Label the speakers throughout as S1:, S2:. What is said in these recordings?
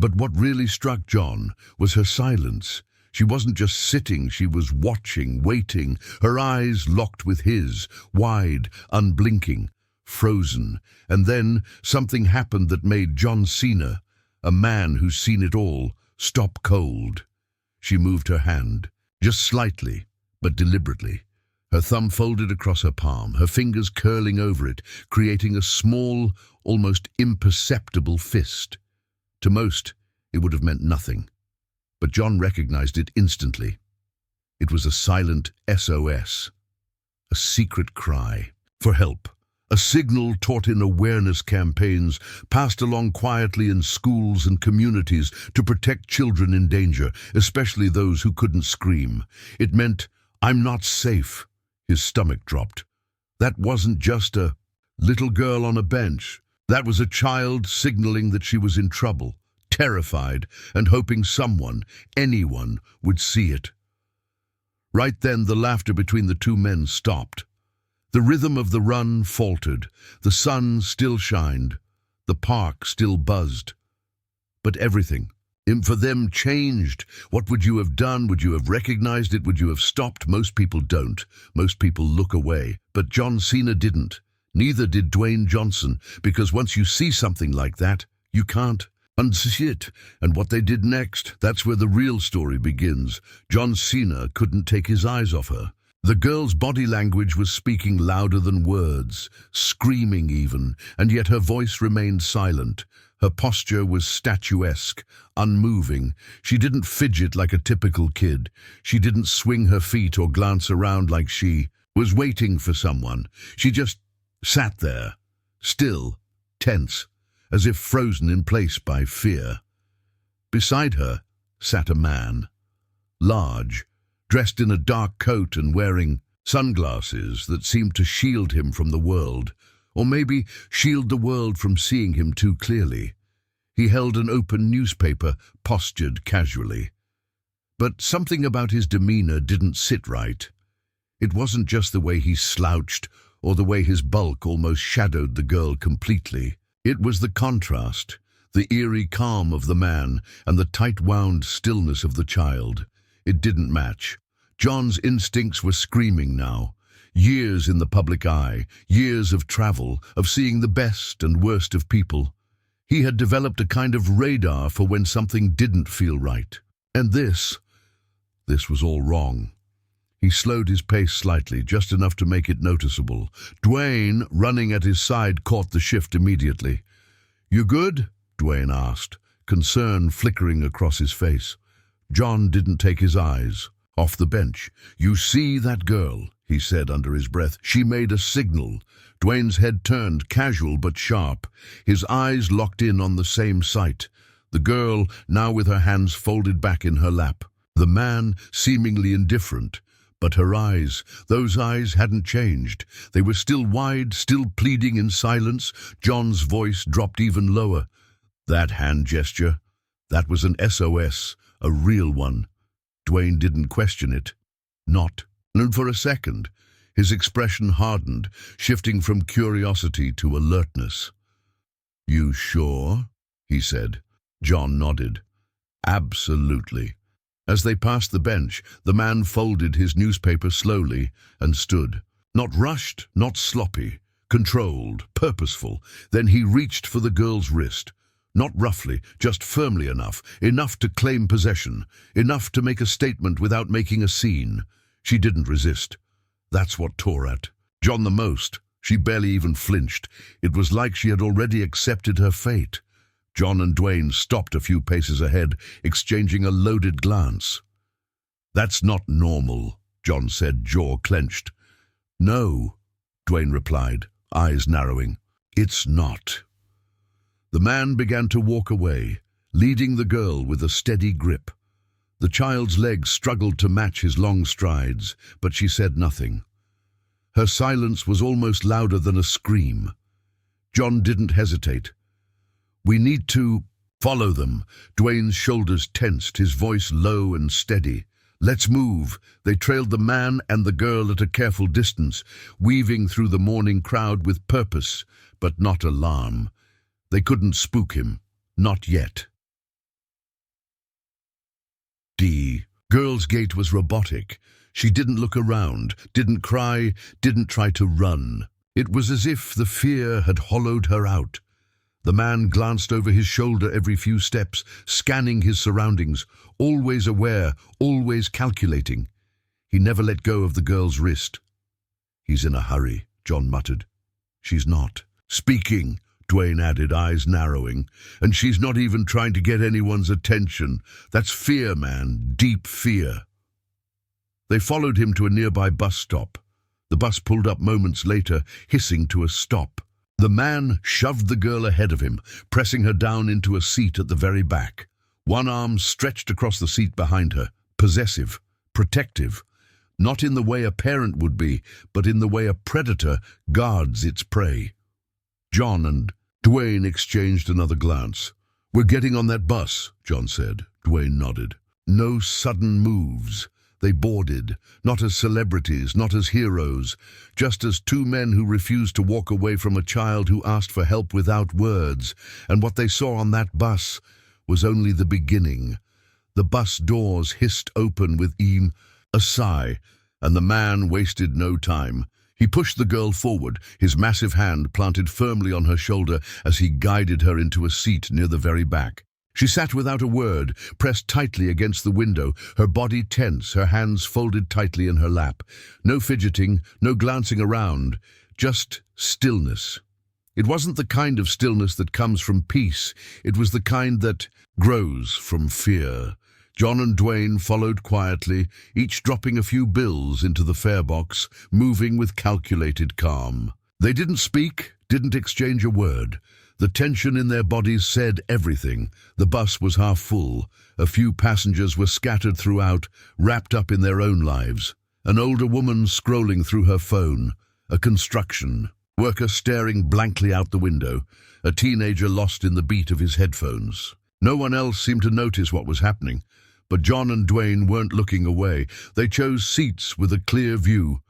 S1: But what really struck John was her silence. She wasn't just sitting, she was watching, waiting, her eyes locked with his, wide, unblinking, frozen. And then something happened that made John Cena, a man who's seen it all, stop cold. She moved her hand, just slightly, but deliberately. Her thumb folded across her palm, her fingers curling over it, creating a small, almost imperceptible fist. To most, it would have meant nothing. But John recognized it instantly. It was a silent SOS, a secret cry for help, a signal taught in awareness campaigns, passed along quietly in schools and communities to protect children in danger, especially those who couldn't scream. It meant, "I'm not safe." His stomach dropped. That wasn't just a little girl on a bench. That was a child signaling that she was in trouble, terrified, and hoping someone, anyone, would see it. Right then, the laughter between the two men stopped. The rhythm of the run faltered. The sun still shined. The park still buzzed. But everything, for them, changed. What would you have done? Would you have recognized it? Would you have stopped? Most people don't. Most people look away. But John Cena didn't. Neither did Dwayne Johnson, because once you see something like that, you can't unsee it. And what they did next, that's where the real story begins. John Cena couldn't take his eyes off her. The girl's body language was speaking louder than words, screaming even, and yet her voice remained silent. Her posture was statuesque, unmoving. She didn't fidget like a typical kid. She didn't swing her feet or glance around like she was waiting for someone. She just sat there, still, tense, as if frozen in place by fear. Beside her sat a man, large, dressed in a dark coat and wearing sunglasses that seemed to shield him from the world, or maybe shield the world from seeing him too clearly. He held an open newspaper, postured casually. But something about his demeanor didn't sit right. It wasn't just the way he slouched or the way his bulk almost shadowed the girl completely. It was the contrast, the eerie calm of the man and the tight-wound stillness of the child. It didn't match. John's instincts were screaming now. Years in the public eye, years of travel, of seeing the best and worst of people. He had developed a kind of radar for when something didn't feel right. And this was all wrong. He slowed his pace slightly, just enough to make it noticeable. Dwayne, running at his side, caught the shift immediately. "You good?" Dwayne asked, concern flickering across his face. John didn't take his eyes off the bench. "You see that girl?" he said under his breath. "She made a signal." Dwayne's head turned, casual but sharp, his eyes locked in on the same sight. The girl, now with her hands folded back in her lap. The man, seemingly indifferent. But her eyes, those eyes hadn't changed. They were still wide, still pleading in silence. John's voice dropped even lower. "That hand gesture, that was an SOS, a real one." Dwayne didn't question it. Not. And for a second, his expression hardened, shifting from curiosity to alertness. "You sure?" he said. John nodded. "Absolutely." As they passed the bench, the man folded his newspaper slowly and stood. Not rushed, not sloppy, controlled, purposeful. Then he reached for the girl's wrist. Not roughly, just firmly enough to claim possession, enough to make a statement without making a scene. She didn't resist. That's what tore at John the most. She barely even flinched. It was like she had already accepted her fate. John and Dwayne stopped a few paces ahead, exchanging a loaded glance. "That's not normal," John said, jaw clenched. "No," Dwayne replied, eyes narrowing. "It's not." The man began to walk away, leading the girl with a steady grip. The child's legs struggled to match his long strides, but she said nothing. Her silence was almost louder than a scream. John didn't hesitate. "We need to follow them." Dwayne's shoulders tensed, his voice low and steady. "Let's move." They trailed the man and the girl at a careful distance, weaving through the morning crowd with purpose, but not alarm. They couldn't spook him. Not yet. Girl's gait was robotic. She didn't look around, didn't cry, didn't try to run. It was as if the fear had hollowed her out. The man glanced over his shoulder every few steps, scanning his surroundings, always aware, always calculating. He never let go of the girl's wrist. "He's in a hurry," John muttered. "She's not speaking," Dwayne added, eyes narrowing. "And she's not even trying to get anyone's attention. That's fear, man, deep fear." They followed him to a nearby bus stop. The bus pulled up moments later, hissing to a stop. The man shoved the girl ahead of him, pressing her down into a seat at the very back. One arm stretched across the seat behind her, possessive, protective. Not in the way a parent would be, but in the way a predator guards its prey. John and Dwayne exchanged another glance. "We're getting on that bus," John said. Dwayne nodded. No sudden moves. They boarded, not as celebrities, not as heroes, just as two men who refused to walk away from a child who asked for help without words. And what they saw on that bus was only the beginning. The bus doors hissed open with a sigh, and the man wasted no time. He pushed the girl forward, his massive hand planted firmly on her shoulder as he guided her into a seat near the very back. She sat without a word, pressed tightly against the window, her body tense, her hands folded tightly in her lap. No fidgeting, no glancing around, just stillness. It wasn't the kind of stillness that comes from peace. It was the kind that grows from fear. John and Dwayne followed quietly, each dropping a few bills into the fare box, moving with calculated calm. They didn't speak, didn't exchange a word. The tension in their bodies said everything. The bus was half full. A few passengers were scattered throughout, wrapped up in their own lives. An older woman scrolling through her phone. A construction worker staring blankly out the window. A teenager lost in the beat of his headphones. No one else seemed to notice what was happening. But John and Dwayne weren't looking away. They chose seats with a clear view,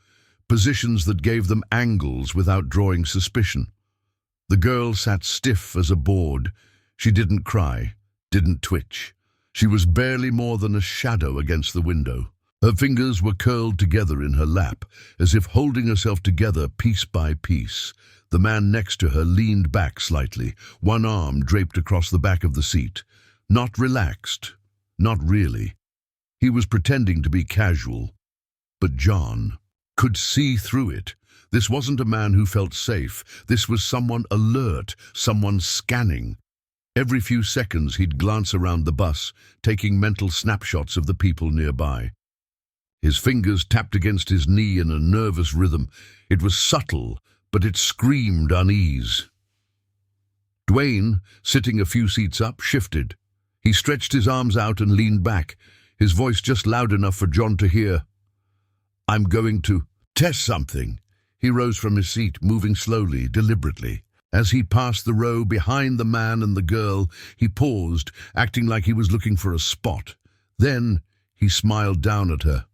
S1: positions that gave them angles without drawing suspicion. The girl sat stiff as a board. She didn't cry, didn't twitch. She was barely more than a shadow against the window. Her fingers were curled together in her lap, as if holding herself together piece by piece. The man next to her leaned back slightly, one arm draped across the back of the seat. Not relaxed, not really. He was pretending to be casual. But John could see through it. This wasn't a man who felt safe. This was someone alert, someone scanning. Every few seconds he'd glance around the bus, taking mental snapshots of the people nearby. His fingers tapped against his knee in a nervous rhythm. It was subtle, but it screamed unease. Dwayne, sitting a few seats up, shifted. He stretched his arms out and leaned back, his voice just loud enough for John to hear. "I'm going to test something." He rose from his seat, moving slowly, deliberately. As he passed the row behind the man and the girl, he paused, acting like he was looking for a spot. Then he smiled down at her.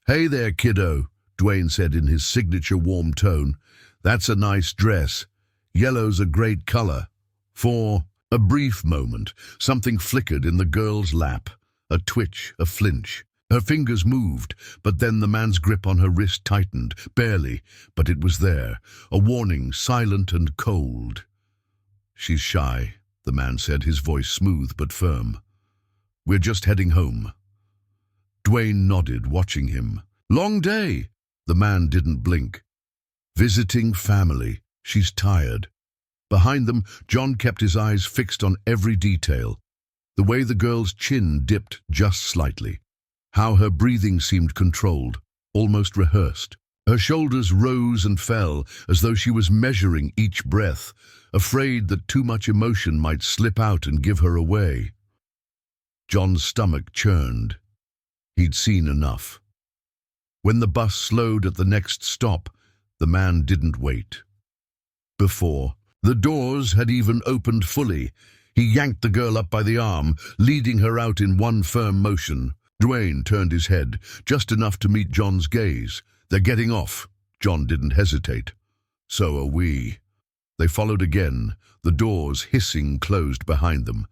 S1: "Hey there, kiddo," Dwayne said in his signature warm tone. "That's a nice dress. Yellow's a great color." For a brief moment, something flickered in the girl's lap. A twitch, a flinch. Her fingers moved, but then the man's grip on her wrist tightened, barely, but it was there, a warning, silent and cold. "She's shy," the man said, his voice smooth but firm. "We're just heading home." Dwayne nodded, watching him. "Long day." The man didn't blink. "Visiting family. She's tired." Behind them, John kept his eyes fixed on every detail. The way the girl's chin dipped just slightly. How her breathing seemed controlled, almost rehearsed. Her shoulders rose and fell as though she was measuring each breath, afraid that too much emotion might slip out and give her away. John's stomach churned. He'd seen enough. When the bus slowed at the next stop, the man didn't wait. Before, the doors had even opened fully. He yanked the girl up by the arm, leading her out in one firm motion. Dwayne turned his head, just enough to meet John's gaze. "They're getting off." John didn't hesitate. "So are we." They followed again, the doors hissing closed behind them.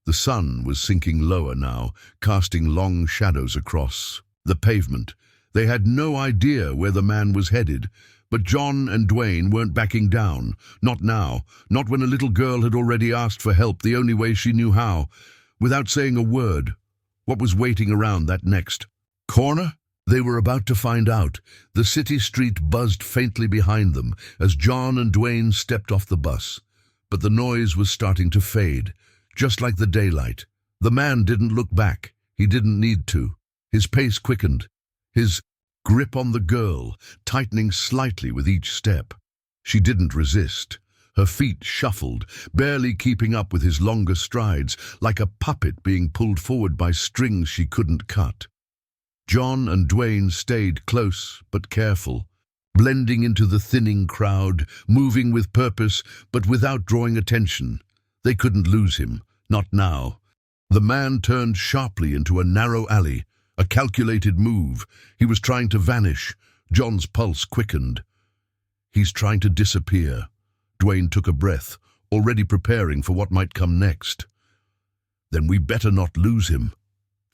S1: The sun was sinking lower now, casting long shadows across the pavement. They had no idea where the man was headed, but John and Dwayne weren't backing down. Not now, not when a little girl had already asked for help the only way she knew how, without saying a word. What was waiting around that next corner? They were about to find out. The city street buzzed faintly behind them as John and Dwayne stepped off the bus. But the noise was starting to fade, just like the daylight. The man didn't look back. He didn't need to. His pace quickened, his grip on the girl tightening slightly with each step. She didn't resist. Her feet shuffled, barely keeping up with his longer strides, like a puppet being pulled forward by strings she couldn't cut. John and Dwayne stayed close but careful, blending into the thinning crowd, moving with purpose but without drawing attention. They couldn't lose him, not now. The man turned sharply into a narrow alley, a calculated move. He was trying to vanish. John's pulse quickened. He's trying to disappear. Dwayne took a breath, already preparing for what might come next. Then we better not lose him.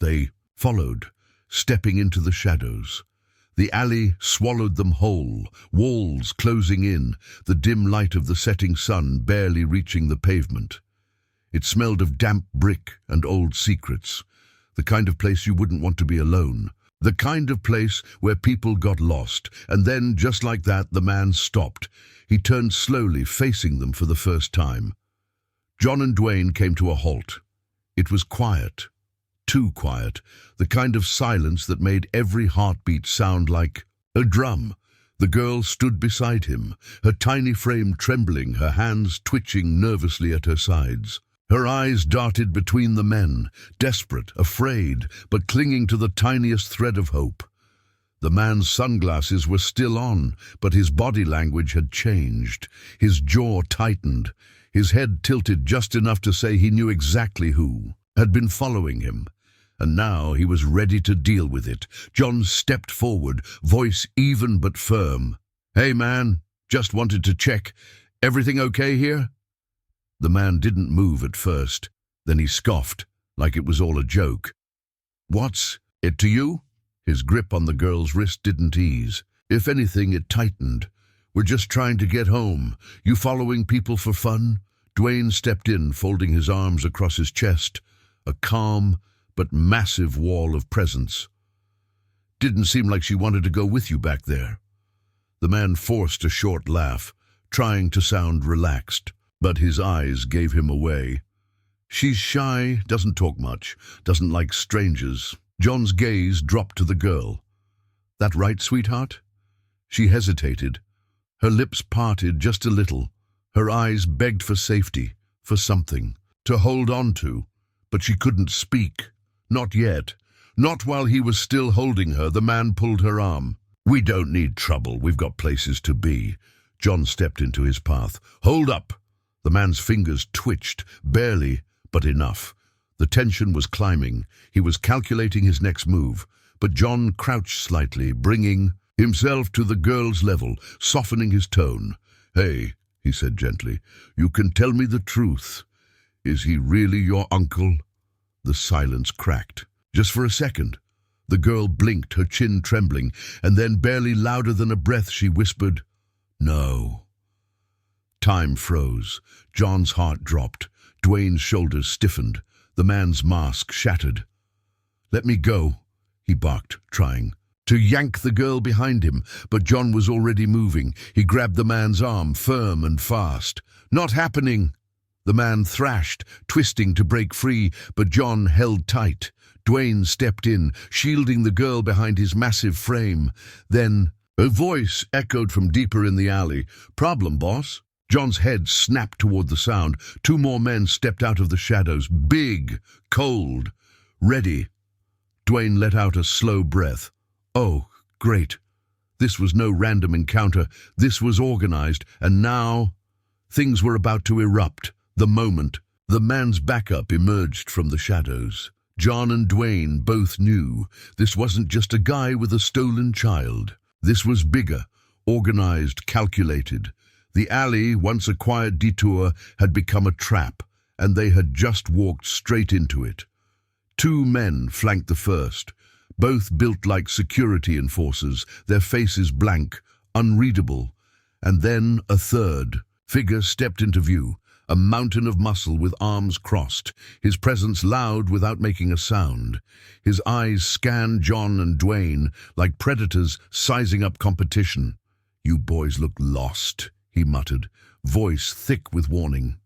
S1: They followed, stepping into the shadows. The alley swallowed them whole, walls closing in, the dim light of the setting sun barely reaching the pavement. It smelled of damp brick and old secrets, the kind of place you wouldn't want to be alone, the kind of place where people got lost. And then, just like that, the man stopped. He turned slowly, facing them for the first time. John and Dwayne came to a halt. It was quiet. Too quiet, the kind of silence that made every heartbeat sound like a drum. The girl stood beside him, her tiny frame trembling, her hands twitching nervously at her sides. Her eyes darted between the men, desperate, afraid, but clinging to the tiniest thread of hope. The man's sunglasses were still on, but his body language had changed. His jaw tightened, his head tilted just enough to say he knew exactly who had been following him. And now he was ready to deal with it. John stepped forward, voice even but firm. "Hey man, just wanted to check. Everything okay here?" The man didn't move at first. Then he scoffed, like it was all a joke. "What's it to you?" His grip on the girl's wrist didn't ease. If anything, it tightened. "We're just trying to get home. You following people for fun?" Dwayne stepped in, folding his arms across his chest. A calm but massive wall of presence. "Didn't seem like she wanted to go with you back there." The man forced a short laugh, trying to sound relaxed, but his eyes gave him away. "She's shy, doesn't talk much, doesn't like strangers." John's gaze dropped to the girl. "That right, sweetheart?" She hesitated. Her lips parted just a little. Her eyes begged for safety, for something to hold on to, but she couldn't speak. Not yet. Not while he was still holding her. The man pulled her arm. "We don't need trouble. We've got places to be." John stepped into his path. "Hold up!" The man's fingers twitched, barely, but enough. The tension was climbing. He was calculating his next move, but John crouched slightly, bringing himself to the girl's level, softening his tone. "Hey," he said gently, "you can tell me the truth. Is he really your uncle?" The silence cracked. Just for a second. The girl blinked, her chin trembling, and then, barely louder than a breath, she whispered, "No." Time froze. John's heart dropped. Dwayne's shoulders stiffened. The man's mask shattered. "Let me go," he barked, trying to yank the girl behind him, but John was already moving. He grabbed the man's arm, firm and fast. "Not happening!" The man thrashed, twisting to break free, but John held tight. Dwayne stepped in, shielding the girl behind his massive frame. Then a voice echoed from deeper in the alley. "Problem, boss?" John's head snapped toward the sound. Two more men stepped out of the shadows, big, cold, ready. Dwayne let out a slow breath. Oh, great. This was no random encounter. This was organized, and now things were about to erupt. The moment the man's backup emerged from the shadows. John and Dwayne both knew this wasn't just a guy with a stolen child. This was bigger, organized, calculated. The alley, once a quiet detour, had become a trap, and they had just walked straight into it. Two men flanked the first, both built like security enforcers, their faces blank, unreadable. And then a third figure stepped into view, a mountain of muscle with arms crossed, his presence loud without making a sound. His eyes scanned John and Dwayne like predators sizing up competition. "You boys look lost," he muttered, voice thick with warning.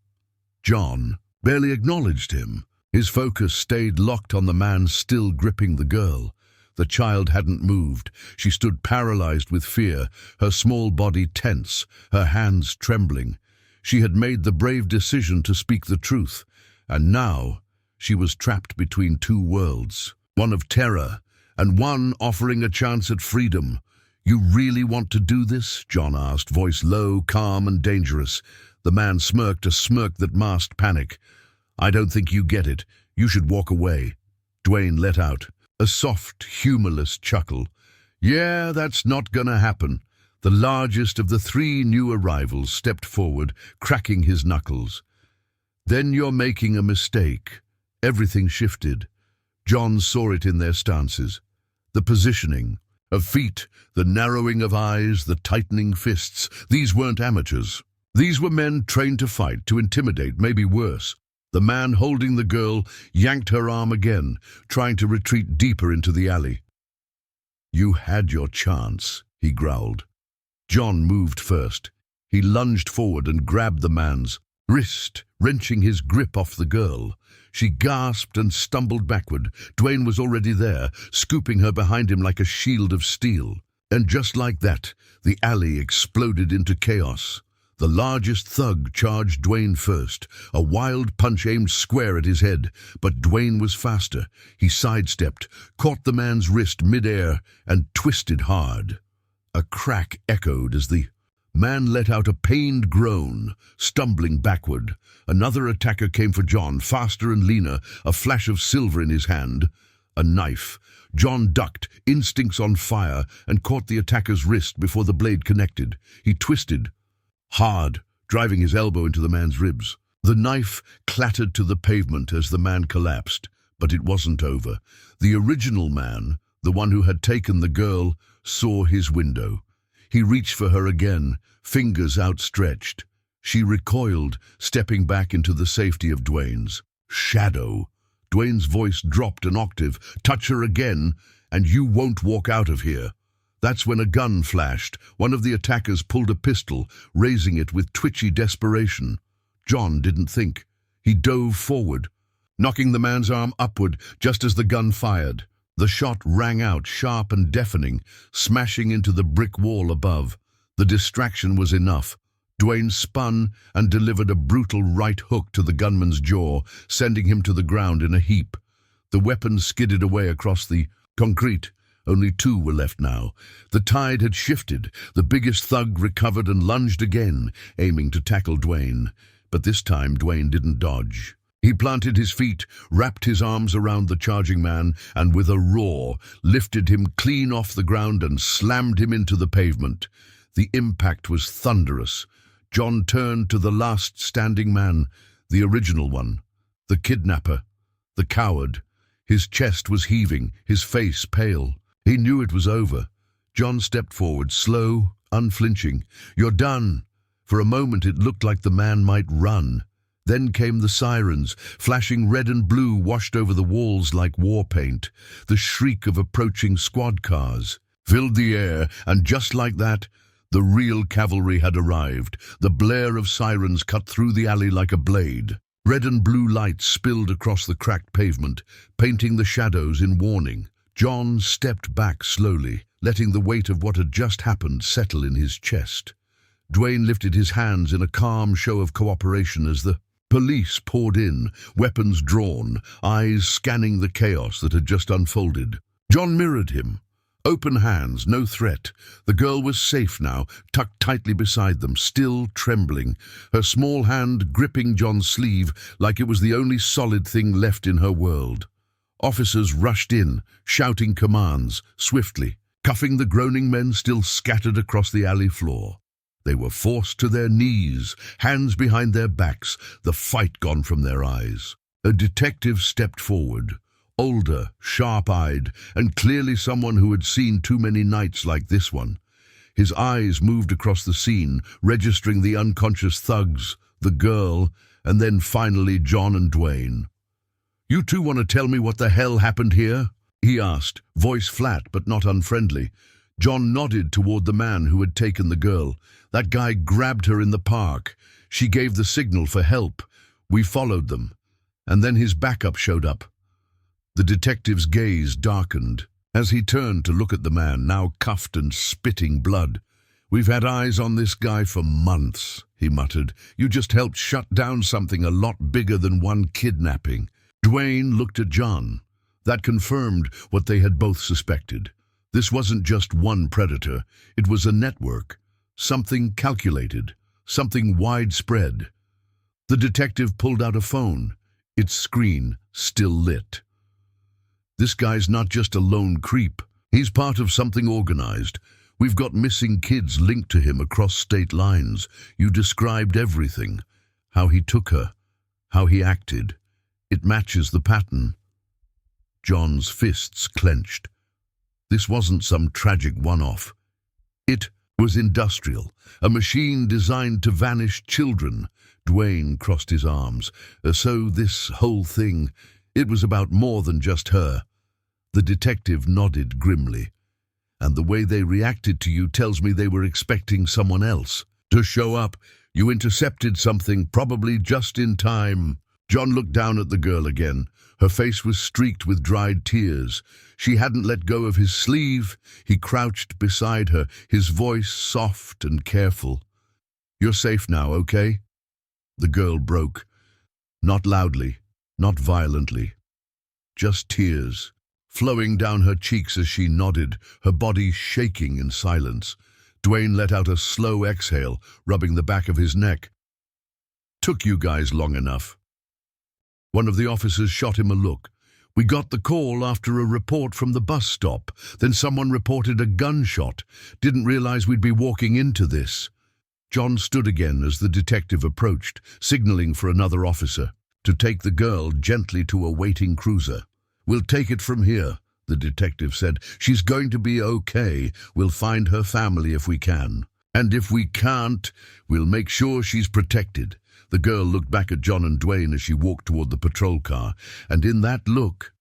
S1: John barely acknowledged him. His focus stayed locked on the man still gripping the girl. The child hadn't moved. She stood paralyzed with fear, her small body tense, her hands trembling. She had made the brave decision to speak the truth, and now she was trapped between two worlds, one of terror and one offering a chance at freedom. "You really want to do this?" John asked, voice low, calm and dangerous. The man smirked, a smirk that masked panic. "I don't think you get it. You should walk away." Dwayne let out a soft, humorless chuckle. "Yeah, that's not gonna happen." The largest of the three new arrivals stepped forward, cracking his knuckles. "Then you're making a mistake." Everything shifted. John saw it in their stances. The positioning of feet, the narrowing of eyes, the tightening fists. These weren't amateurs. These were men trained to fight, to intimidate, maybe worse. The man holding the girl yanked her arm again, trying to retreat deeper into the alley. "You had your chance," he growled. John moved first. He lunged forward and grabbed the man's wrist, wrenching his grip off the girl. She gasped and stumbled backward. Dwayne was already there, scooping her behind him like a shield of steel. And just like that, the alley exploded into chaos. The largest thug charged Dwayne first, a wild punch aimed square at his head, but Dwayne was faster. He sidestepped, caught the man's wrist midair, and twisted hard. A crack echoed as the man let out a pained groan, stumbling backward. Another attacker came for John, faster and leaner, a flash of silver in his hand. A knife. John ducked, instincts on fire, and caught the attacker's wrist before the blade connected. He twisted hard, driving his elbow into the man's ribs. The knife clattered to the pavement as the man collapsed, but it wasn't over. The original man, the one who had taken the girl, saw his window. He reached for her again, fingers outstretched. She recoiled, stepping back into the safety of Dwayne's shadow. Dwayne's voice dropped an octave. "Touch her again, and you won't walk out of here." That's when a gun flashed. One of the attackers pulled a pistol, raising it with twitchy desperation. John didn't think. He dove forward, knocking the man's arm upward just as the gun fired. The shot rang out, sharp and deafening, smashing into the brick wall above. The distraction was enough. Dwayne spun and delivered a brutal right hook to the gunman's jaw, sending him to the ground in a heap. The weapon skidded away across the concrete. Only two were left now. The tide had shifted. The biggest thug recovered and lunged again, aiming to tackle Dwayne. But this time Dwayne didn't dodge. He planted his feet, wrapped his arms around the charging man, and with a roar, lifted him clean off the ground and slammed him into the pavement. The impact was thunderous. John turned to the last standing man, the original one, the kidnapper, the coward. His chest was heaving, his face pale. He knew it was over. John stepped forward, slow, unflinching. "You're done." For a moment it looked like the man might run. Then came the sirens, flashing red and blue washed over the walls like war paint. The shriek of approaching squad cars filled the air, and just like that, the real cavalry had arrived. The blare of sirens cut through the alley like a blade. Red and blue lights spilled across the cracked pavement, painting the shadows in warning. John stepped back slowly, letting the weight of what had just happened settle in his chest. Dwayne lifted his hands in a calm show of cooperation as the police poured in, weapons drawn, eyes scanning the chaos that had just unfolded. John mirrored him. Open hands, no threat. The girl was safe now, tucked tightly beside them, still trembling, her small hand gripping John's sleeve like it was the only solid thing left in her world. Officers rushed in, shouting commands, swiftly, cuffing the groaning men still scattered across the alley floor. They were forced to their knees, hands behind their backs, the fight gone from their eyes. A detective stepped forward, older, sharp-eyed, and clearly someone who had seen too many nights like this one. His eyes moved across the scene, registering the unconscious thugs, the girl, and then finally John and Dwayne. "You two want to tell me what the hell happened here?" he asked, voice flat but not unfriendly. John nodded toward the man who had taken the girl. "That guy grabbed her in the park. She gave the signal for help. We followed them. And then his backup showed up." The detective's gaze darkened as he turned to look at the man, now cuffed and spitting blood. "We've had eyes on this guy for months," he muttered. "You just helped shut down something a lot bigger than one kidnapping." Dwayne looked at John. That confirmed what they had both suspected. This wasn't just one predator. It was a network. Something calculated. Something widespread. The detective pulled out a phone, its screen still lit. "This guy's not just a lone creep. He's part of something organized. We've got missing kids linked to him across state lines. You described everything. How he took her. How he acted. It matches the pattern." John's fists clenched. This wasn't some tragic one-off. It was industrial, a machine designed to vanish children. Dwayne crossed his arms. So this whole thing, it was about more than just her. The detective nodded grimly. "And the way they reacted to you tells me they were expecting someone else to show up. You intercepted something, probably just in time." John looked down at the girl again. Her face was streaked with dried tears. She hadn't let go of his sleeve. He crouched beside her, his voice soft and careful. "You're safe now, okay?" The girl broke. Not loudly, not violently. Just tears, flowing down her cheeks as she nodded, her body shaking in silence. Dwayne let out a slow exhale, rubbing the back of his neck. "Took you guys long enough." One of the officers shot him a look. "We got the call after a report from the bus stop. Then someone reported a gunshot. Didn't realize we'd be walking into this." John stood again as the detective approached, signaling for another officer to take the girl gently to a waiting cruiser. "We'll take it from here," the detective said. "She's going to be okay. We'll find her family if we can. And if we can't, we'll make sure she's protected." The girl looked back at John and Dwayne as she walked toward the patrol car, and in that look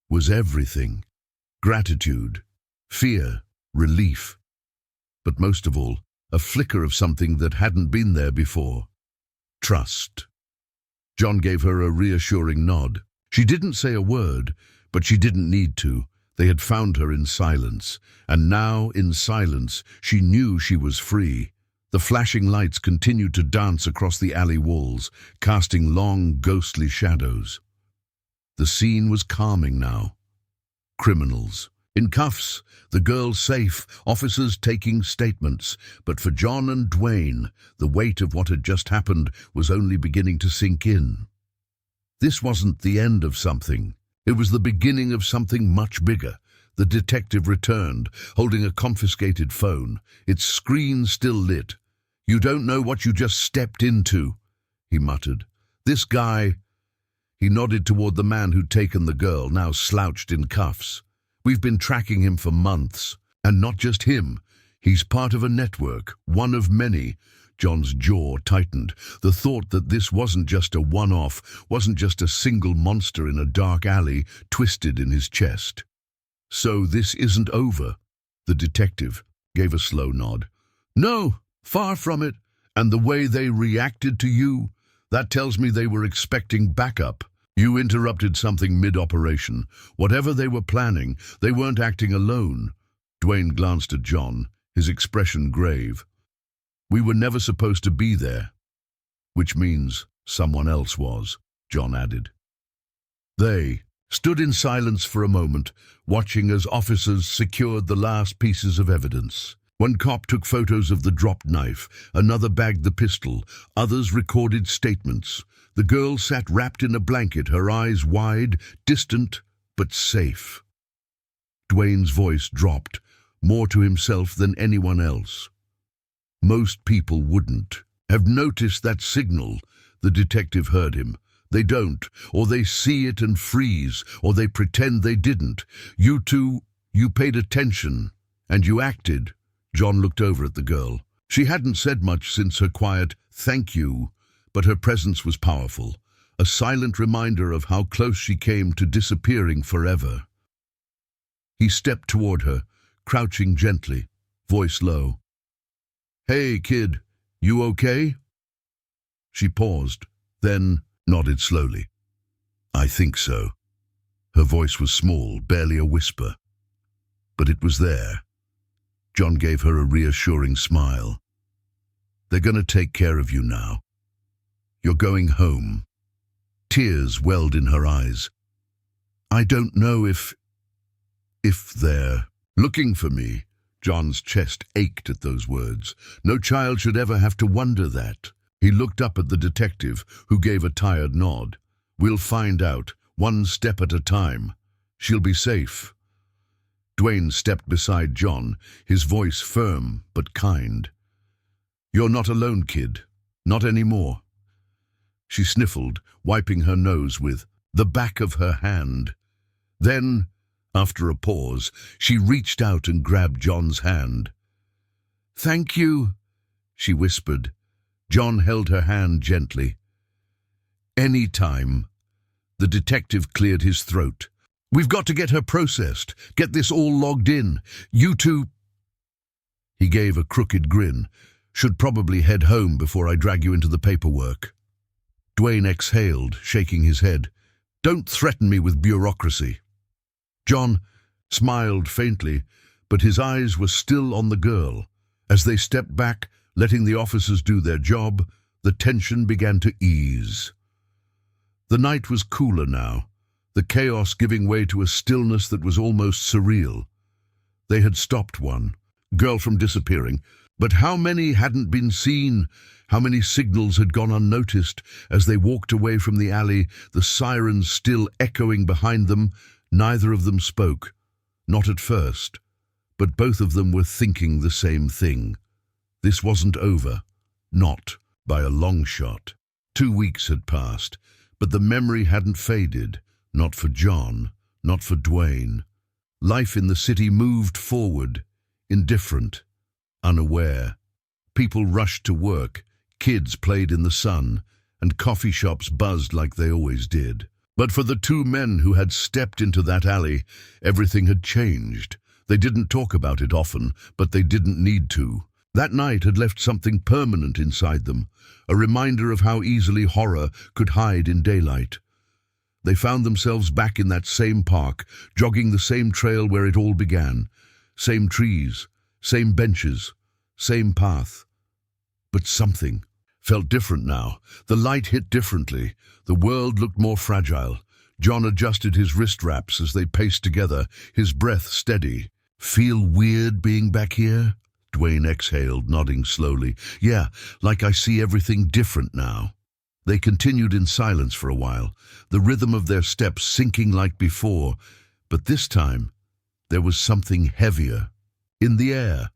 S1: was everything. Gratitude, fear, relief, but most of all, a flicker of something that hadn't been there before. Trust. John gave her a reassuring nod. She didn't say a word, but she didn't need to. They had found her in silence, and now, in silence, she knew she was free. The flashing lights continued to dance across the alley walls, casting long, ghostly shadows. The scene was calming now. Criminals in cuffs, the girl safe, officers taking statements. But for John and Dwayne, the weight of what had just happened was only beginning to sink in. This wasn't the end of something. It was the beginning of something much bigger. The detective returned, holding a confiscated phone, its screen still lit. "You don't know what you just stepped into," he muttered. "This guy—" He nodded toward the man who'd taken the girl, now slouched in cuffs. "We've been tracking him for months. And not just him. He's part of a network, one of many." John's jaw tightened. The thought that this wasn't just a one-off, wasn't just a single monster in a dark alley, twisted in his chest. "So this isn't over?" The detective gave a slow nod. "No, far from it. And the way they reacted to you, that tells me they were expecting backup. You interrupted something mid-operation. Whatever they were planning, they weren't acting alone." Dwayne glanced at John, his expression grave. "We were never supposed to be there." "Which means someone else was," John added. They stood in silence for a moment, watching as officers secured the last pieces of evidence. One cop took photos of the dropped knife, another bagged the pistol, others recorded statements. The girl sat wrapped in a blanket, her eyes wide, distant, but safe. Dwayne's voice dropped, more to himself than anyone else. Most people wouldn't have noticed that signal. The detective heard him. They don't, or they see it and freeze, or they pretend they didn't. You two, you paid attention, and you acted. John looked over at the girl. She hadn't said much since her quiet, "Thank you," but her presence was powerful, a silent reminder of how close she came to disappearing forever. He stepped toward her, crouching gently, voice low. "Hey, kid, you okay?" She paused, then nodded slowly. "I think so." Her voice was small, barely a whisper. But it was there. John gave her a reassuring smile. "They're going to take care of you now. You're going home." Tears welled in her eyes. "I don't know if they're looking for me." John's chest ached at those words. No child should ever have to wonder that. He looked up at the detective, who gave a tired nod. "We'll find out, one step at a time. She'll be safe." Dwayne stepped beside John, his voice firm but kind. "You're not alone, kid. Not anymore." She sniffled, wiping her nose with the back of her hand. Then, after a pause, she reached out and grabbed John's hand. "Thank you," she whispered. John held her hand gently. "Any time." The detective cleared his throat. "We've got to get her processed, get this all logged in. You two—" He gave a crooked grin. "Should probably head home before I drag you into the paperwork." Dwayne exhaled, shaking his head. "Don't threaten me with bureaucracy." John smiled faintly, but his eyes were still on the girl. As they stepped back, letting the officers do their job, the tension began to ease. The night was cooler now, the chaos giving way to a stillness that was almost surreal. They had stopped one girl from disappearing, but how many hadn't been seen? How many signals had gone unnoticed? As they walked away from the alley, the sirens still echoing behind them, neither of them spoke. Not at first, but both of them were thinking the same thing. This wasn't over. Not by a long shot. 2 weeks had passed, but the memory hadn't faded. Not for John, not for Dwayne. Life in the city moved forward, indifferent, unaware. People rushed to work, kids played in the sun, and coffee shops buzzed like they always did. But for the two men who had stepped into that alley, everything had changed. They didn't talk about it often, but they didn't need to. That night had left something permanent inside them, a reminder of how easily horror could hide in daylight. They found themselves back in that same park, jogging the same trail where it all began. Same trees, same benches, same path. But something felt different now. The light hit differently. The world looked more fragile. John adjusted his wrist wraps as they paced together, his breath steady. "Feel weird being back here?" Dwayne exhaled, nodding slowly. "Yeah, like I see everything different now." They continued in silence for a while, the rhythm of their steps sinking like before, but this time there was something heavier in the air.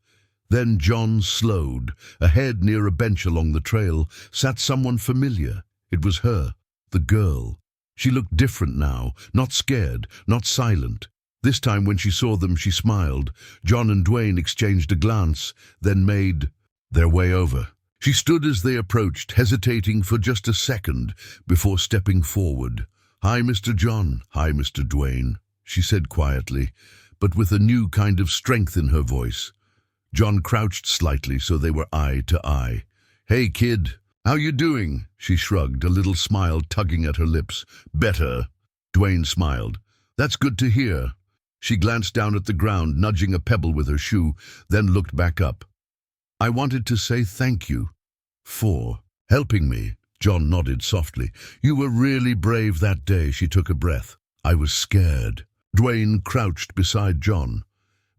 S1: Then John slowed. Ahead, near a bench along the trail, sat someone familiar. It was her, the girl. She looked different now, not scared, not silent. This time when she saw them, she smiled. John and Dwayne exchanged a glance, then made their way over. She stood as they approached, hesitating for just a second before stepping forward. "Hi, Mr. John. Hi, Mr. Dwayne," she said quietly, but with a new kind of strength in her voice. John crouched slightly so they were eye to eye. "Hey, kid. How you doing?" She shrugged, a little smile tugging at her lips. "Better." Dwayne smiled. "That's good to hear." She glanced down at the ground, nudging a pebble with her shoe, then looked back up. "I wanted to say thank you for helping me." John nodded softly. "You were really brave that day." She took a breath. "I was scared." Dwayne crouched beside John.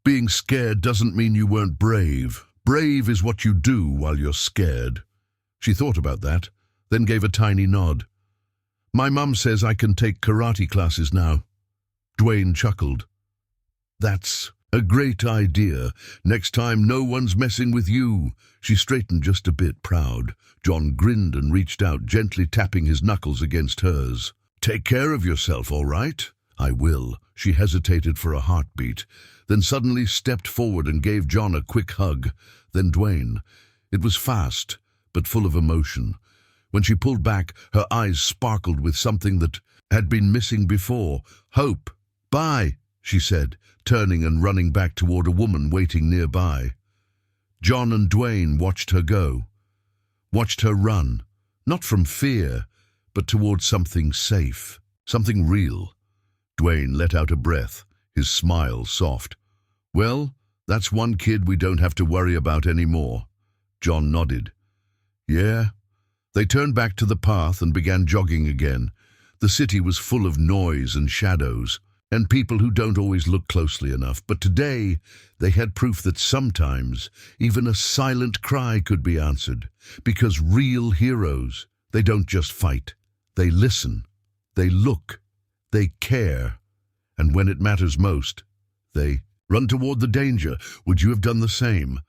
S1: "Being scared doesn't mean you weren't brave. Brave is what you do while you're scared." She thought about that, then gave a tiny nod. "My mum says I can take karate classes now." Dwayne chuckled. "That's A great idea. Next time no one's messing with you. She straightened just a bit, proud. John grinned and reached out, gently tapping his knuckles against hers. Take care of yourself, all right? I will. She hesitated for a heartbeat, then suddenly stepped forward and gave John a quick hug. Then Dwayne. It was fast, but full of emotion. When she pulled back, her eyes sparkled with something that had been missing before. Hope. Bye, she said, turning and running back toward a woman waiting nearby. John and Dwayne watched her go, watched her run, not from fear, but toward something safe, something real. Dwayne let out a breath, his smile soft. Well, that's one kid we don't have to worry about anymore. John nodded. Yeah. They turned back to the path and began jogging again. The city was full of noise and shadows, and people who don't always look closely enough. But today, they had proof that sometimes even a silent cry could be answered. Because real heroes, they don't just fight. They listen. They look. They care. And when it matters most, they run toward the danger. Would you have done the same?